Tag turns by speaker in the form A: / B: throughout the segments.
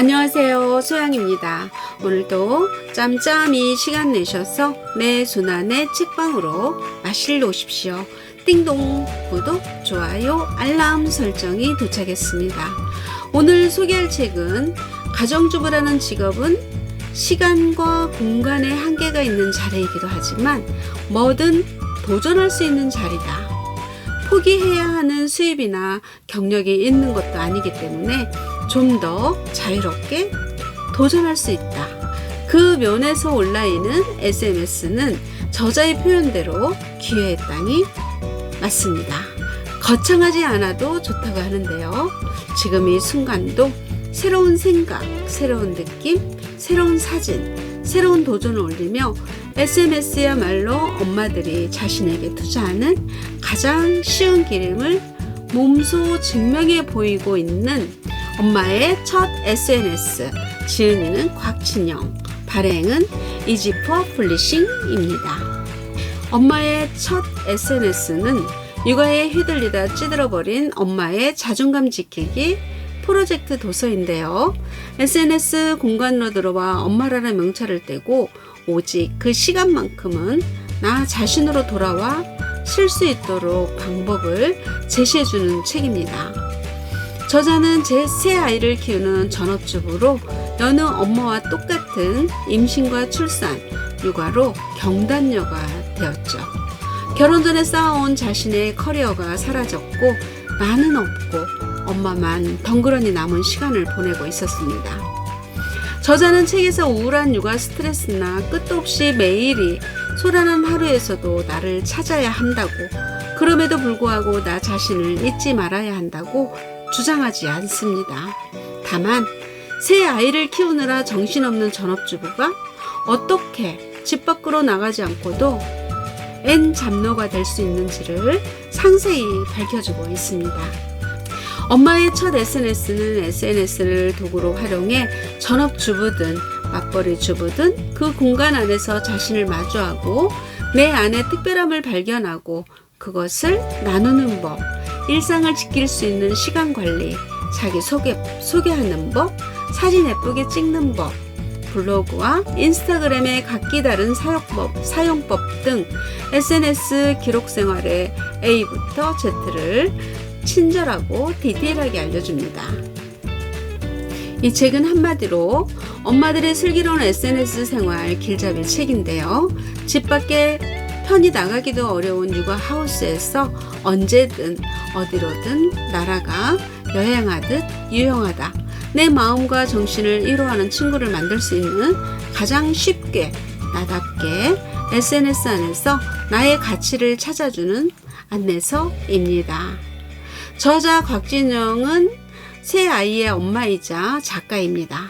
A: 안녕하세요, 소양입니다. 오늘도 짬짬이 시간 내셔서 내 손안의 책방으로 마실러 오십시오. 띵동, 구독, 좋아요, 알람 설정이 도착했습니다. 오늘 소개할 책은 가정주부라는 직업은 시간과 공간의 한계가 있는 자리이기도 하지만 뭐든 도전할 수 있는 자리다. 포기해야 하는 수입이나 경력이 있는 것도 아니기 때문에 좀 더 자유롭게 도전할 수 있다. 그 면에서 온라인은 SNS는 저자의 표현대로 기회의 땅이 맞습니다. 거창하지 않아도 좋다고 하는데요. 지금 이 순간도 새로운 생각, 새로운 느낌, 새로운 사진, 새로운 도전을 올리며 SNS야말로 엄마들이 자신에게 투자하는 가장 쉬운 길임을 몸소 증명해 보이고 있는 엄마의 첫 SNS, 지은이는 곽진영, 발행은 이지퍼 플리싱입니다. 엄마의 첫 SNS는 육아에 휘둘리다 찌들어버린 엄마의 자존감 지키기 프로젝트 도서인데요. SNS 공간으로 들어와 엄마라는 명찰을 떼고 오직 그 시간만큼은 나 자신으로 돌아와 쉴 수 있도록 방법을 제시해주는 책입니다. 저자는 제 세 아이를 키우는 전업주부로 여느 엄마와 똑같은 임신과 출산, 육아로 경단녀가 되었죠. 결혼 전에 쌓아온 자신의 커리어가 사라졌고 나는 없고 엄마만 덩그러니 남은 시간을 보내고 있었습니다. 저자는 책에서 우울한 육아 스트레스나 끝도 없이 매일이 소란한 하루에서도 나를 찾아야 한다고, 그럼에도 불구하고 나 자신을 잊지 말아야 한다고 주장하지 않습니다. 다만 새 아이를 키우느라 정신없는 전업주부가 어떻게 집 밖으로 나가지 않고도 N 잡노가 될 수 있는지를 상세히 밝혀주고 있습니다. 엄마의 첫 SNS는 SNS를 도구로 활용해 전업주부든 맞벌이 주부든 그 공간 안에서 자신을 마주하고 내 안의 특별함을 발견하고 그것을 나누는 법, 일상을 지킬 수 있는 시간 관리, 자기 소개하는 법, 사진 예쁘게 찍는 법, 블로그와 인스타그램의 각기 다른 사용법 등 SNS 기록 생활의 A부터 Z를 친절하고 디테일하게 알려줍니다. 이 책은 한마디로 엄마들의 슬기로운 SNS 생활 길잡이 책인데요. 집 밖에 편히 나가기도 어려운 육아 하우스에서 언제든 어디로든 날아가 여행하듯 유용하다. 내 마음과 정신을 위로하는 친구를 만들 수 있는 가장 쉽게 나답게 SNS 안에서 나의 가치를 찾아주는 안내서입니다. 저자 곽진영은 세 아이의 엄마이자 작가입니다.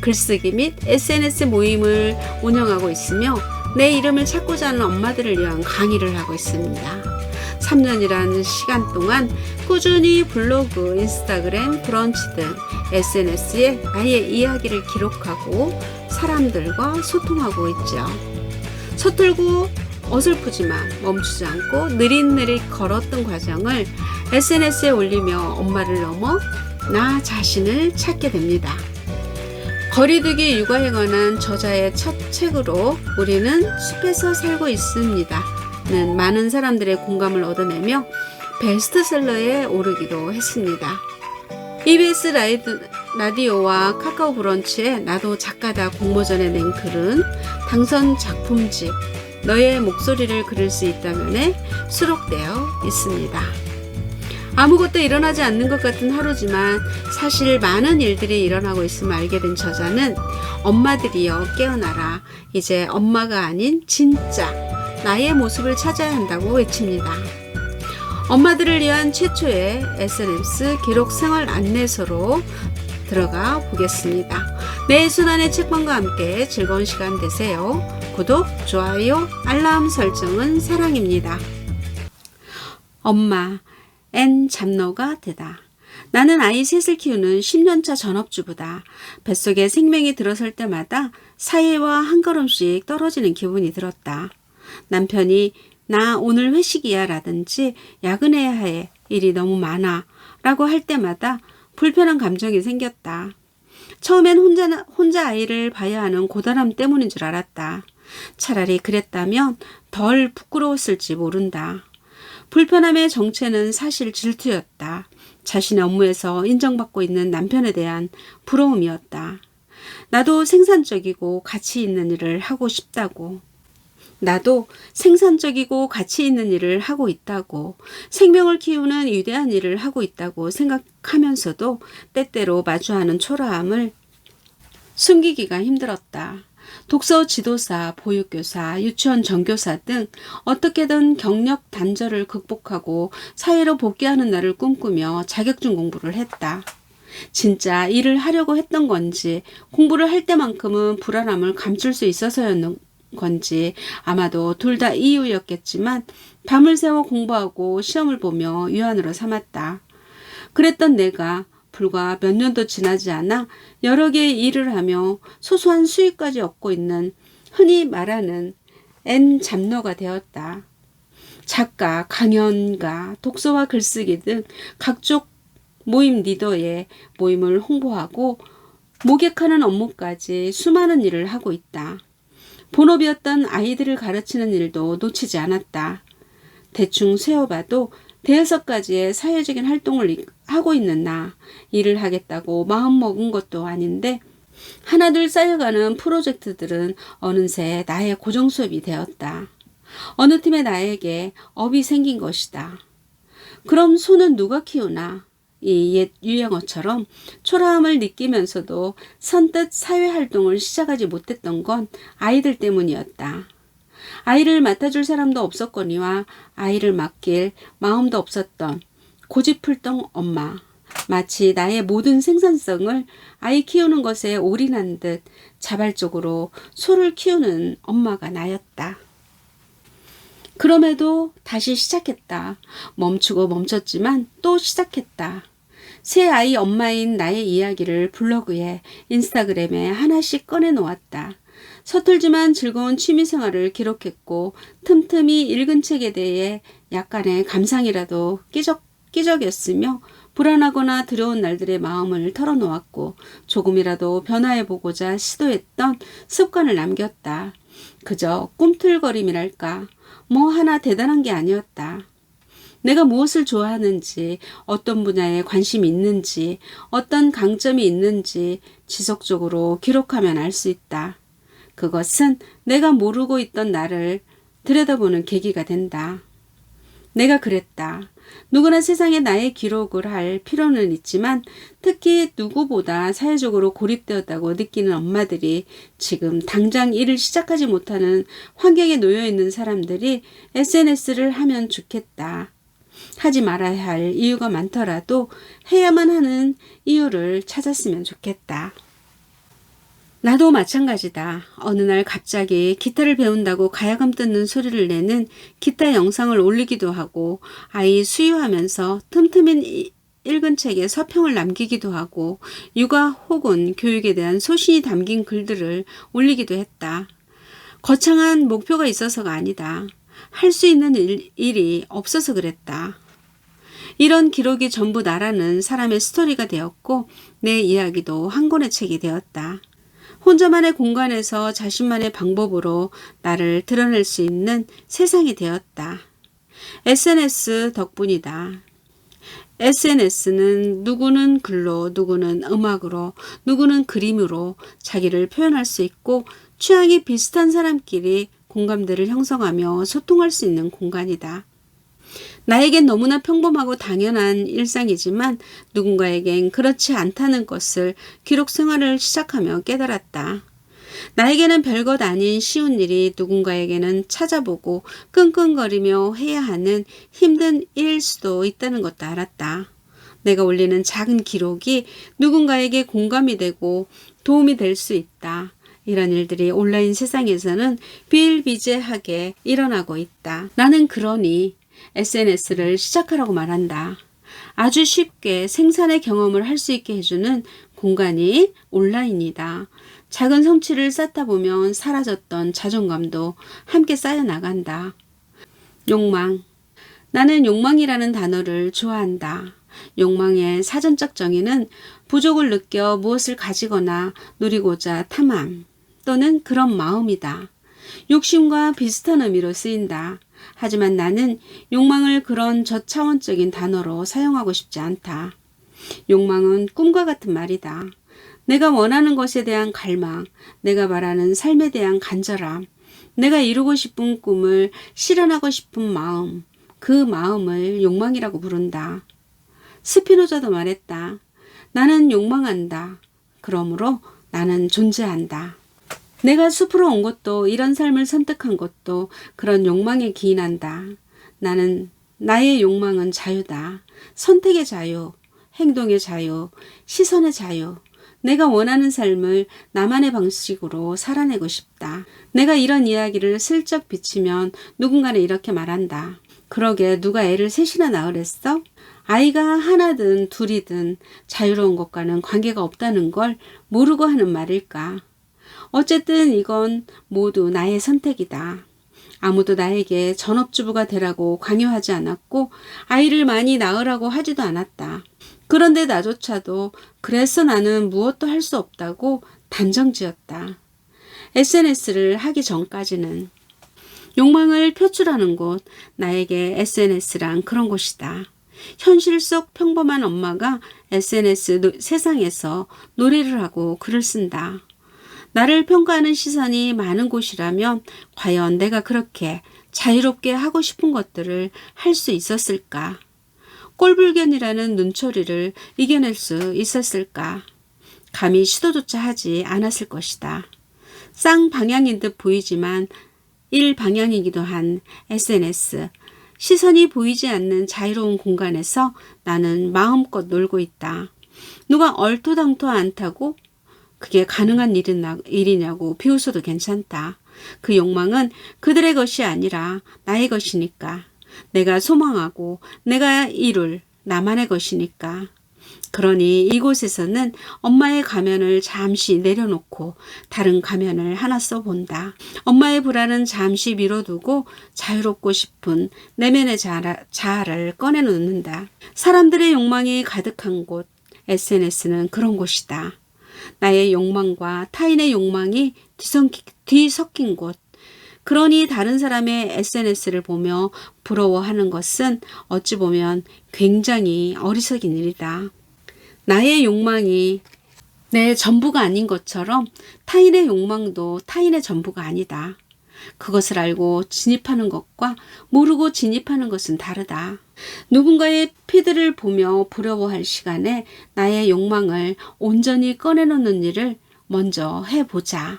A: 글쓰기 및 SNS 모임을 운영하고 있으며 내 이름을 찾고자 하는 엄마들을 위한 강의를 하고 있습니다. 3년이라는 시간 동안 꾸준히 블로그, 인스타그램, 브런치 등 SNS에 나의 이야기를 기록하고 사람들과 소통하고 있죠. 서툴고 어설프지만 멈추지 않고 느릿느릿 걸었던 과정을 SNS에 올리며 엄마를 넘어 나 자신을 찾게 됩니다. 거리두기 육아에 관한 저자의 첫 책으로 우리는 숲에서 살고 있습니다 는 많은 사람들의 공감을 얻어내며 베스트셀러에 오르기도 했습니다. EBS 라디오와 카카오 브런치에 나도 작가다 공모전에 낸 글은 당선 작품집 너의 목소리를 그릴 수 있다면에 수록되어 있습니다. 아무것도 일어나지 않는 것 같은 하루지만 사실 많은 일들이 일어나고 있음을 알게 된 저자는 엄마들이여 깨어나라. 이제 엄마가 아닌 진짜 나의 모습을 찾아야 한다고 외칩니다. 엄마들을 위한 최초의 SNS 기록 생활 안내서로 들어가 보겠습니다. 내 손안의 책방과 함께 즐거운 시간 되세요. 구독, 좋아요, 알람 설정은 사랑입니다. 엄마, N 잡노가 되다. 나는 아이 셋을 키우는 10년차 전업주부다. 뱃속에 생명이 들어설 때마다 사회와 한 걸음씩 떨어지는 기분이 들었다. 남편이 나 오늘 회식이야 라든지 야근해야 해 일이 너무 많아 라고 할 때마다 불편한 감정이 생겼다. 처음엔 혼자 아이를 봐야 하는 고단함 때문인 줄 알았다. 차라리 그랬다면 덜 부끄러웠을지 모른다. 불편함의 정체는 사실 질투였다. 자신의 업무에서 인정받고 있는 남편에 대한 부러움이었다. 나도 생산적이고 가치 있는 일을 하고 싶다고. 나도 생산적이고 가치 있는 일을 하고 있다고, 생명을 키우는 위대한 일을 하고 있다고 생각하면서도 때때로 마주하는 초라함을 숨기기가 힘들었다. 독서 지도사, 보육교사, 유치원 전교사 등 어떻게든 경력 단절을 극복하고 사회로 복귀하는 날을 꿈꾸며 자격증 공부를 했다. 진짜 일을 하려고 했던 건지, 공부를 할 때만큼은 불안함을 감출 수 있어서였는 건지, 아마도 둘 다 이유였겠지만 밤을 새워 공부하고 시험을 보며 위안으로 삼았다. 그랬던 내가 불과 몇 년도 지나지 않아 여러 개의 일을 하며 소소한 수익까지 얻고 있는 흔히 말하는 N 잡너가 되었다. 작가, 강연가, 독서와 글쓰기 등 각종 모임 리더의 모임을 홍보하고 모객하는 업무까지 수많은 일을 하고 있다. 본업이었던 아이들을 가르치는 일도 놓치지 않았다. 대충 세어봐도 대여섯 가지의 사회적인 활동을 하고 있는 나, 일을 하겠다고 마음먹은 것도 아닌데 하나둘 쌓여가는 프로젝트들은 어느새 나의 고정 수업이 되었다. 어느 팀의 나에게 업이 생긴 것이다. 그럼 소는 누가 키우나? 이 옛 유행어처럼 초라함을 느끼면서도 선뜻 사회활동을 시작하지 못했던 건 아이들 때문이었다. 아이를 맡아줄 사람도 없었거니와 아이를 맡길 마음도 없었던 고집불통 엄마. 마치 나의 모든 생산성을 아이 키우는 것에 올인한 듯 자발적으로 소를 키우는 엄마가 나였다. 그럼에도 다시 시작했다. 멈추고 멈췄지만 또 시작했다. 새 아이 엄마인 나의 이야기를 블로그에, 인스타그램에 하나씩 꺼내놓았다. 서툴지만 즐거운 취미생활을 기록했고 틈틈이 읽은 책에 대해 약간의 감상이라도 끼적였으며 불안하거나 두려운 날들의 마음을 털어놓았고 조금이라도 변화해보고자 시도했던 습관을 남겼다. 그저 꿈틀거림이랄까, 뭐 하나 대단한 게 아니었다. 내가 무엇을 좋아하는지, 어떤 분야에 관심이 있는지, 어떤 강점이 있는지 지속적으로 기록하면 알 수 있다. 그것은 내가 모르고 있던 나를 들여다보는 계기가 된다. 내가 그랬다. 누구나 세상에 나의 기록을 할 필요는 있지만 특히 누구보다 사회적으로 고립되었다고 느끼는 엄마들이, 지금 당장 일을 시작하지 못하는 환경에 놓여 있는 사람들이 SNS를 하면 좋겠다. 하지 말아야 할 이유가 많더라도 해야만 하는 이유를 찾았으면 좋겠다. 나도 마찬가지다. 어느 날 갑자기 기타를 배운다고 가야금 뜯는 소리를 내는 기타 영상을 올리기도 하고, 아이 수유하면서 틈틈이 읽은 책에 서평을 남기기도 하고, 육아 혹은 교육에 대한 소신이 담긴 글들을 올리기도 했다. 거창한 목표가 있어서가 아니다. 할 수 있는 일이 없어서 그랬다. 이런 기록이 전부 나라는 사람의 스토리가 되었고 내 이야기도 한 권의 책이 되었다. 혼자만의 공간에서 자신만의 방법으로 나를 드러낼 수 있는 세상이 되었다. SNS 덕분이다. SNS는 누구는 글로, 누구는 음악으로, 누구는 그림으로 자기를 표현할 수 있고 취향이 비슷한 사람끼리 공감대를 형성하며 소통할 수 있는 공간이다. 나에겐 너무나 평범하고 당연한 일상이지만 누군가에겐 그렇지 않다는 것을 기록 생활을 시작하며 깨달았다. 나에게는 별것 아닌 쉬운 일이 누군가에게는 찾아보고 끙끙거리며 해야 하는 힘든 일일 수도 있다는 것도 알았다. 내가 올리는 작은 기록이 누군가에게 공감이 되고 도움이 될 수 있다. 이런 일들이 온라인 세상에서는 비일비재하게 일어나고 있다. 나는 그러니 SNS를 시작하라고 말한다. 아주 쉽게 생산의 경험을 할 수 있게 해주는 공간이 온라인이다. 작은 성취를 쌓다 보면 사라졌던 자존감도 함께 쌓여나간다. 욕망. 나는 욕망이라는 단어를 좋아한다. 욕망의 사전적 정의는 부족을 느껴 무엇을 가지거나 누리고자 탐함 또는 그런 마음이다. 욕심과 비슷한 의미로 쓰인다. 하지만 나는 욕망을 그런 저차원적인 단어로 사용하고 싶지 않다. 욕망은 꿈과 같은 말이다. 내가 원하는 것에 대한 갈망, 내가 말하는 삶에 대한 간절함, 내가 이루고 싶은 꿈을 실현하고 싶은 마음, 그 마음을 욕망이라고 부른다. 스피노자도 말했다. 나는 욕망한다. 그러므로 나는 존재한다. 내가 숲으로 온 것도 이런 삶을 선택한 것도 그런 욕망에 기인한다. 나의 욕망은 자유다. 선택의 자유, 행동의 자유, 시선의 자유. 내가 원하는 삶을 나만의 방식으로 살아내고 싶다. 내가 이런 이야기를 슬쩍 비치면 누군가는 이렇게 말한다. 그러게 누가 애를 셋이나 낳으랬어? 아이가 하나든 둘이든 자유로운 것과는 관계가 없다는 걸 모르고 하는 말일까? 어쨌든 이건 모두 나의 선택이다. 아무도 나에게 전업주부가 되라고 강요하지 않았고 아이를 많이 낳으라고 하지도 않았다. 그런데 나조차도 그래서 나는 무엇도 할 수 없다고 단정지었다. SNS를 하기 전까지는. 욕망을 표출하는 곳, 나에게 SNS란 그런 곳이다. 현실 속 평범한 엄마가 SNS 세상에서 노래를 하고 글을 쓴다. 나를 평가하는 시선이 많은 곳이라면 과연 내가 그렇게 자유롭게 하고 싶은 것들을 할 수 있었을까? 꼴불견이라는 눈초리를 이겨낼 수 있었을까? 감히 시도조차 하지 않았을 것이다. 쌍방향인 듯 보이지만 일방향이기도 한 SNS. 시선이 보이지 않는 자유로운 공간에서 나는 마음껏 놀고 있다. 누가 얼토당토 않다고? 그게 가능한 일이냐고 비웃어도 괜찮다. 그 욕망은 그들의 것이 아니라 나의 것이니까. 내가 소망하고 내가 이룰 나만의 것이니까. 그러니 이곳에서는 엄마의 가면을 잠시 내려놓고 다른 가면을 하나 써본다. 엄마의 불안은 잠시 미뤄두고 자유롭고 싶은 내면의 자아를 꺼내놓는다. 사람들의 욕망이 가득한 곳, SNS는 그런 곳이다. 나의 욕망과 타인의 욕망이 뒤섞인 곳. 그러니 다른 사람의 SNS를 보며 부러워하는 것은 어찌 보면 굉장히 어리석인 일이다. 나의 욕망이 내 전부가 아닌 것처럼 타인의 욕망도 타인의 전부가 아니다. 그것을 알고 진입하는 것과 모르고 진입하는 것은 다르다. 누군가의 피드를 보며 부러워할 시간에 나의 욕망을 온전히 꺼내놓는 일을 먼저 해보자.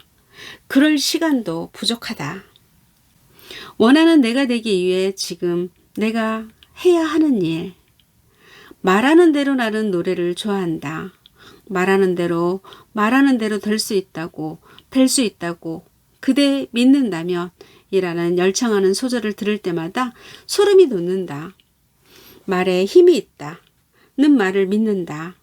A: 그럴 시간도 부족하다. 원하는 내가 되기 위해 지금 내가 해야 하는 일. 말하는 대로 나는 노래를 좋아한다. 말하는 대로 될 수 있다고 그대 믿는다면 이라는 열창하는 소절을 들을 때마다 소름이 돋는다. 말에 힘이 있다. 는 말을 믿는다.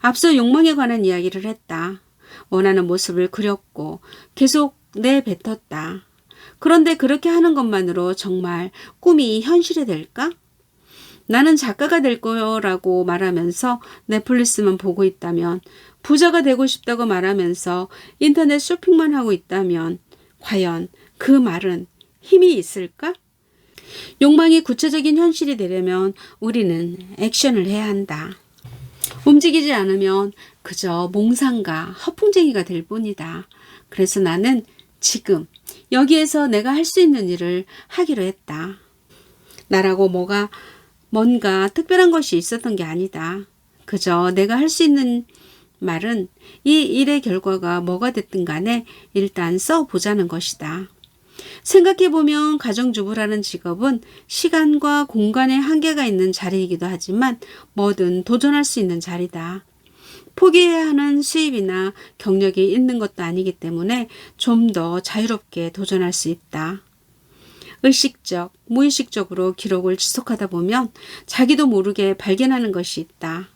A: 앞서 욕망에 관한 이야기를 했다. 원하는 모습을 그렸고 계속 내뱉었다. 그런데 그렇게 하는 것만으로 정말 꿈이 현실이 될까? 나는 작가가 될 거라고 말하면서 넷플릭스만 보고 있다면, 부자가 되고 싶다고 말하면서 인터넷 쇼핑만 하고 있다면 과연 그 말은 힘이 있을까? 욕망이 구체적인 현실이 되려면 우리는 액션을 해야 한다. 움직이지 않으면 그저 몽상가, 허풍쟁이가 될 뿐이다. 그래서 나는 지금 여기에서 내가 할 수 있는 일을 하기로 했다. 나라고 뭔가 특별한 것이 있었던 게 아니다. 그저 내가 할 수 있는 말은 이 일의 결과가 뭐가 됐든 간에 일단 써보자는 것이다. 생각해보면 가정주부라는 직업은 시간과 공간의 한계가 있는 자리이기도 하지만 뭐든 도전할 수 있는 자리다. 포기해야 하는 수입이나 경력이 있는 것도 아니기 때문에 좀 더 자유롭게 도전할 수 있다. 의식적, 무의식적으로 기록을 지속하다 보면 자기도 모르게 발견하는 것이 있다.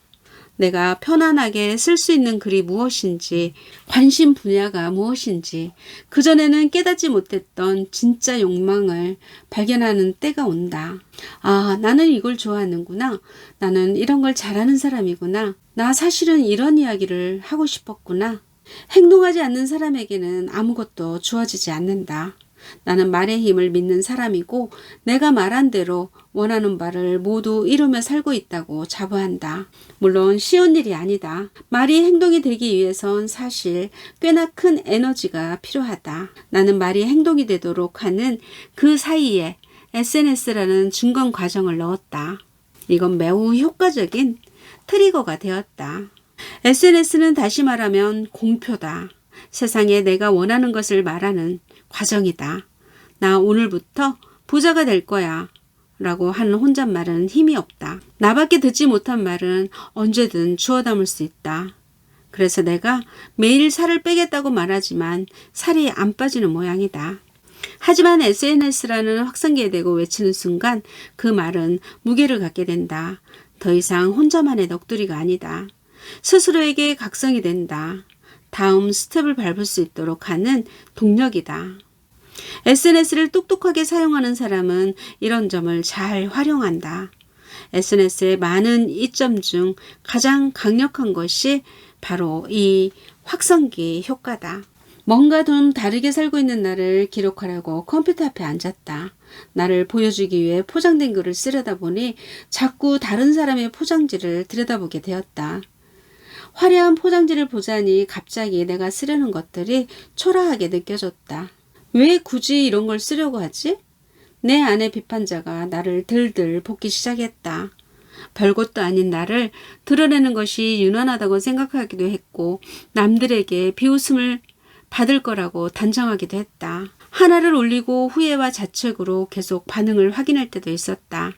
A: 내가 편안하게 쓸 수 있는 글이 무엇인지, 관심 분야가 무엇인지, 그전에는 깨닫지 못했던 진짜 욕망을 발견하는 때가 온다. 아, 나는 이걸 좋아하는구나. 나는 이런 걸 잘하는 사람이구나. 나 사실은 이런 이야기를 하고 싶었구나. 행동하지 않는 사람에게는 아무것도 주어지지 않는다. 나는 말의 힘을 믿는 사람이고 내가 말한 대로 원하는 바를 모두 이루며 살고 있다고 자부한다. 물론 쉬운 일이 아니다. 말이 행동이 되기 위해선 사실 꽤나 큰 에너지가 필요하다. 나는 말이 행동이 되도록 하는 그 사이에 SNS라는 중간 과정을 넣었다. 이건 매우 효과적인 트리거가 되었다. SNS는 다시 말하면 공표다. 세상에 내가 원하는 것을 말하는 과정이다. 나 오늘부터 부자가 될 거야 라고 하는 혼잣말은 힘이 없다. 나밖에 듣지 못한 말은 언제든 주워 담을 수 있다. 그래서 내가 매일 살을 빼겠다고 말하지만 살이 안 빠지는 모양이다. 하지만 SNS라는 확성기에 대고 외치는 순간 그 말은 무게를 갖게 된다. 더 이상 혼자만의 넋두리가 아니다. 스스로에게 각성이 된다. 다음 스텝을 밟을 수 있도록 하는 동력이다. SNS를 똑똑하게 사용하는 사람은 이런 점을 잘 활용한다. SNS의 많은 이점 중 가장 강력한 것이 바로 이 확성기 효과다. 뭔가 좀 다르게 살고 있는 나를 기록하려고 컴퓨터 앞에 앉았다. 나를 보여주기 위해 포장된 글을 쓰려다 보니 자꾸 다른 사람의 포장지를 들여다보게 되었다. 화려한 포장지를 보자니 갑자기 내가 쓰려는 것들이 초라하게 느껴졌다. 왜 굳이 이런 걸 쓰려고 하지? 내 안의 비판자가 나를 들들 볶기 시작했다. 별것도 아닌 나를 드러내는 것이 유난하다고 생각하기도 했고 남들에게 비웃음을 받을 거라고 단정하기도 했다. 하나를 올리고 후회와 자책으로 계속 반응을 확인할 때도 있었다.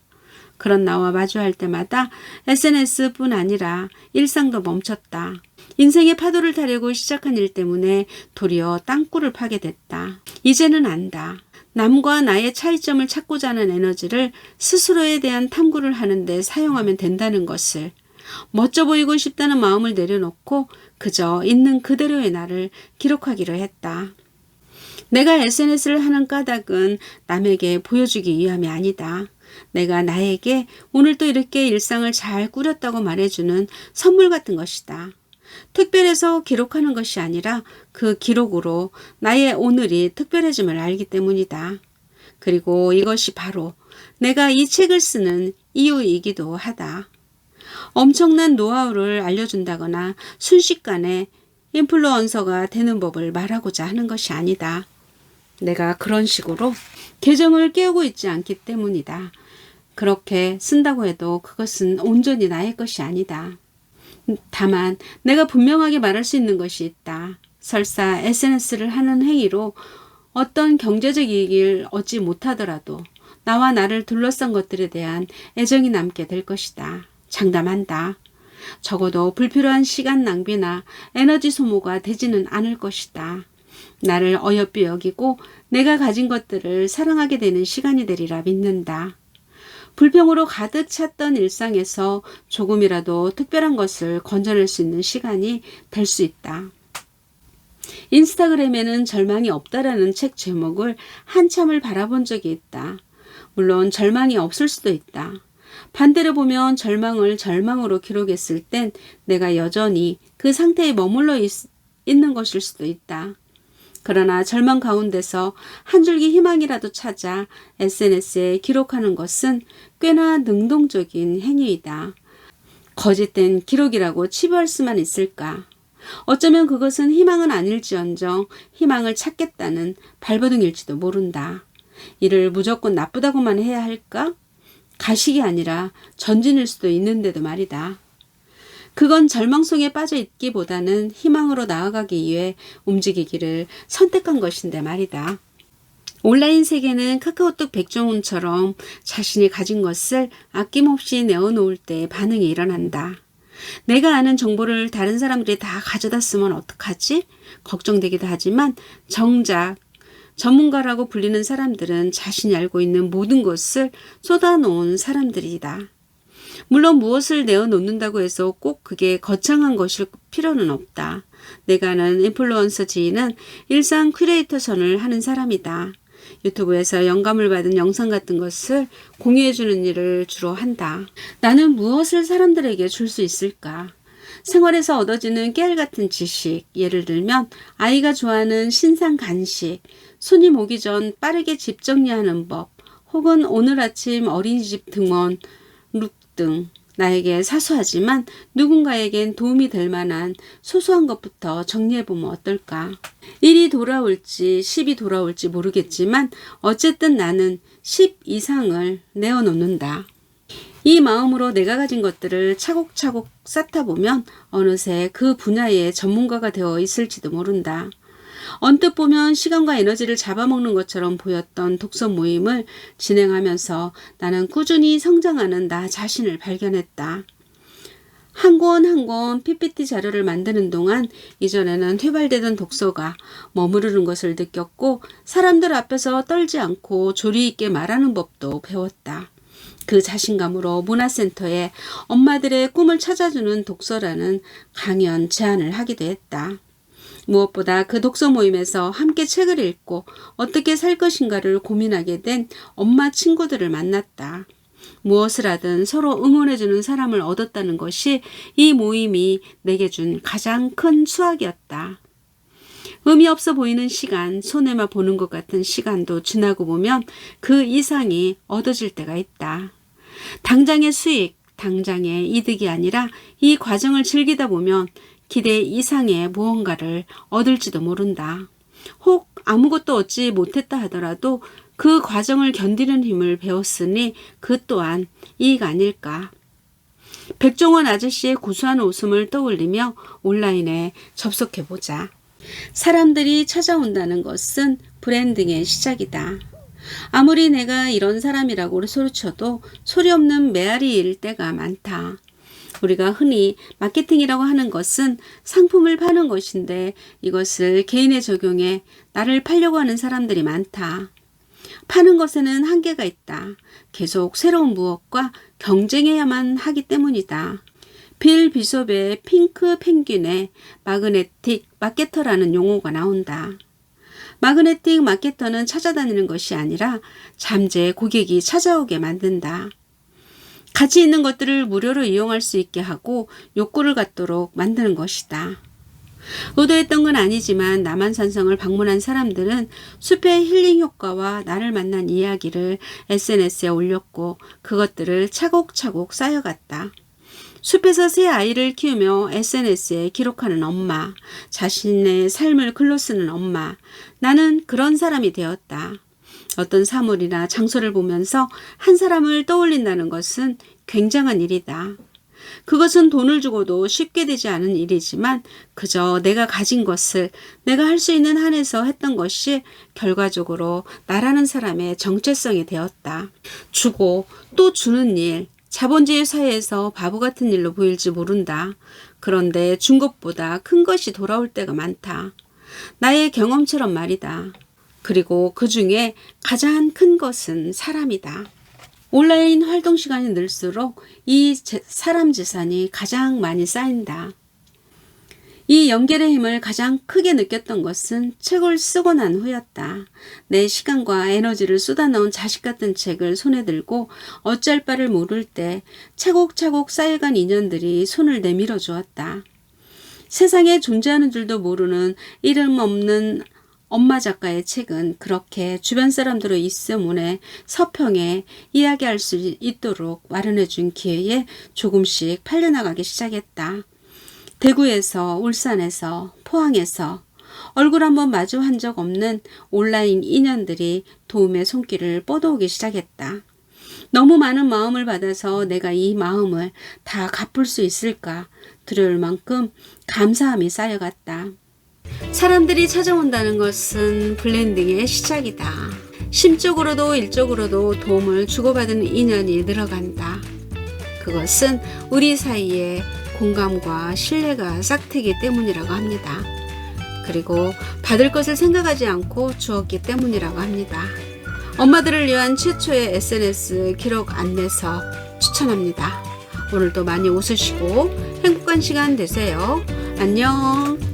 A: 그런 나와 마주할 때마다 SNS뿐 아니라 일상도 멈췄다. 인생의 파도를 타려고 시작한 일 때문에 도리어 땅굴을 파게 됐다. 이제는 안다. 남과 나의 차이점을 찾고자 하는 에너지를 스스로에 대한 탐구를 하는데 사용하면 된다는 것을, 멋져 보이고 싶다는 마음을 내려놓고 그저 있는 그대로의 나를 기록하기로 했다. 내가 SNS를 하는 까닭은 남에게 보여주기 위함이 아니다. 내가 나에게 오늘 또 이렇게 일상을 잘 꾸렸다고 말해주는 선물 같은 것이다. 특별해서 기록하는 것이 아니라 그 기록으로 나의 오늘이 특별해짐을 알기 때문이다. 그리고 이것이 바로 내가 이 책을 쓰는 이유이기도 하다. 엄청난 노하우를 알려준다거나 순식간에 인플루언서가 되는 법을 말하고자 하는 것이 아니다. 내가 그런 식으로 계정을 깨우고 있지 않기 때문이다. 그렇게 쓴다고 해도 그것은 온전히 나의 것이 아니다. 다만 내가 분명하게 말할 수 있는 것이 있다. 설사 SNS를 하는 행위로 어떤 경제적 이익을 얻지 못하더라도 나와 나를 둘러싼 것들에 대한 애정이 남게 될 것이다. 장담한다. 적어도 불필요한 시간 낭비나 에너지 소모가 되지는 않을 것이다. 나를 어여삐 여기고 내가 가진 것들을 사랑하게 되는 시간이 되리라 믿는다. 불평으로 가득 찼던 일상에서 조금이라도 특별한 것을 건져낼 수 있는 시간이 될 수 있다. 인스타그램에는 절망이 없다라는 책 제목을 한참을 바라본 적이 있다. 물론 절망이 없을 수도 있다. 반대로 보면 절망을 절망으로 기록했을 땐 내가 여전히 그 상태에 머물러 있는 것일 수도 있다. 그러나 절망 가운데서 한 줄기 희망이라도 찾아 SNS에 기록하는 것은 꽤나 능동적인 행위이다. 거짓된 기록이라고 치부할 수만 있을까? 어쩌면 그것은 희망은 아닐지언정 희망을 찾겠다는 발버둥일지도 모른다. 이를 무조건 나쁘다고만 해야 할까? 가식이 아니라 전진일 수도 있는데도 말이다. 그건 절망 속에 빠져 있기보다는 희망으로 나아가기 위해 움직이기를 선택한 것인데 말이다. 온라인 세계는 카카오톡 백종원처럼 자신이 가진 것을 아낌없이 내어놓을 때 반응이 일어난다. 내가 아는 정보를 다른 사람들이 다 가져다 쓰면 어떡하지? 걱정되기도 하지만 정작 전문가라고 불리는 사람들은 자신이 알고 있는 모든 것을 쏟아놓은 사람들이다. 물론 무엇을 내어놓는다고 해서 꼭 그게 거창한 것일 필요는 없다. 내가 아는 인플루언서 지인은 일상 큐레이터 선을 하는 사람이다. 유튜브에서 영감을 받은 영상 같은 것을 공유해주는 일을 주로 한다. 나는 무엇을 사람들에게 줄 수 있을까? 생활에서 얻어지는 깨알같은 지식, 예를 들면 아이가 좋아하는 신상 간식, 손님 오기 전 빠르게 집 정리하는 법, 혹은 오늘 아침 어린이집 등원, 룩 등 나에게 사소하지만 누군가에겐 도움이 될 만한 소소한 것부터 정리해보면 어떨까? 1이 돌아올지 10이 돌아올지 모르겠지만 어쨌든 나는 10 이상을 내어놓는다. 이 마음으로 내가 가진 것들을 차곡차곡 쌓다 보면 어느새 그 분야의 전문가가 되어 있을지도 모른다. 언뜻 보면 시간과 에너지를 잡아먹는 것처럼 보였던 독서 모임을 진행하면서 나는 꾸준히 성장하는 나 자신을 발견했다. 한 권 한 권 PPT 자료를 만드는 동안 이전에는 휘발되던 독서가 머무르는 것을 느꼈고 사람들 앞에서 떨지 않고 조리 있게 말하는 법도 배웠다. 그 자신감으로 문화센터에 엄마들의 꿈을 찾아주는 독서라는 강연 제안을 하기도 했다. 무엇보다 그 독서 모임에서 함께 책을 읽고 어떻게 살 것인가를 고민하게 된 엄마 친구들을 만났다. 무엇을 하든 서로 응원해주는 사람을 얻었다는 것이 이 모임이 내게 준 가장 큰 수확이었다. 의미 없어 보이는 시간, 손해만 보는 것 같은 시간도 지나고 보면 그 이상이 얻어질 때가 있다. 당장의 수익, 당장의 이득이 아니라 이 과정을 즐기다 보면 기대 이상의 무언가를 얻을지도 모른다. 혹 아무것도 얻지 못했다 하더라도 그 과정을 견디는 힘을 배웠으니 그 또한 이익 아닐까. 백종원 아저씨의 구수한 웃음을 떠올리며 온라인에 접속해보자. 사람들이 찾아온다는 것은 브랜딩의 시작이다. 아무리 내가 이런 사람이라고 소리쳐도 소리 없는 메아리일 때가 많다. 우리가 흔히 마케팅이라고 하는 것은 상품을 파는 것인데 이것을 개인에 적용해 나를 팔려고 하는 사람들이 많다. 파는 것에는 한계가 있다. 계속 새로운 무엇과 경쟁해야만 하기 때문이다. 빌 비숍의 핑크 펭귄의 마그네틱 마케터라는 용어가 나온다. 마그네틱 마케터는 찾아다니는 것이 아니라 잠재 고객이 찾아오게 만든다. 가치 있는 것들을 무료로 이용할 수 있게 하고 욕구를 갖도록 만드는 것이다. 의도했던 건 아니지만 남한산성을 방문한 사람들은 숲의 힐링 효과와 나를 만난 이야기를 SNS에 올렸고 그것들을 차곡차곡 쌓여갔다. 숲에서 새 아이를 키우며 SNS에 기록하는 엄마, 자신의 삶을 글로 쓰는 엄마, 나는 그런 사람이 되었다. 어떤 사물이나 장소를 보면서 한 사람을 떠올린다는 것은 굉장한 일이다. 그것은 돈을 주고도 쉽게 되지 않은 일이지만 그저 내가 가진 것을 내가 할 수 있는 한에서 했던 것이 결과적으로 나라는 사람의 정체성이 되었다. 주고 또 주는 일, 자본주의 사회에서 바보 같은 일로 보일지 모른다. 그런데 준 것보다 큰 것이 돌아올 때가 많다. 나의 경험처럼 말이다. 그리고 그 중에 가장 큰 것은 사람이다. 온라인 활동 시간이 늘수록 이 사람 지산이 가장 많이 쌓인다. 이 연결의 힘을 가장 크게 느꼈던 것은 책을 쓰고 난 후였다. 내 시간과 에너지를 쏟아넣은 자식 같은 책을 손에 들고 어쩔 바를 모를 때 차곡차곡 쌓여간 인연들이 손을 내밀어 주었다. 세상에 존재하는 줄도 모르는 이름 없는 엄마 작가의 책은 그렇게 주변 사람들의 있음문에 서평에 이야기할 수 있도록 마련해 준 기회에 조금씩 팔려나가기 시작했다. 대구에서, 울산에서, 포항에서 얼굴 한번 마주한 적 없는 온라인 인연들이 도움의 손길을 뻗어오기 시작했다. 너무 많은 마음을 받아서 내가 이 마음을 다 갚을 수 있을까 두려울 만큼 감사함이 쌓여갔다. 사람들이 찾아온다는 것은 블렌딩의 시작이다. 심적으로도 일적으로도 도움을 주고받은 인연이 늘어간다. 그것은 우리 사이에 공감과 신뢰가 싹트기 때문이라고 합니다. 그리고 받을 것을 생각하지 않고 주었기 때문이라고 합니다. 엄마들을 위한 최초의 SNS 기록 안내서 추천합니다. 오늘도 많이 웃으시고 행복한 시간 되세요. 안녕.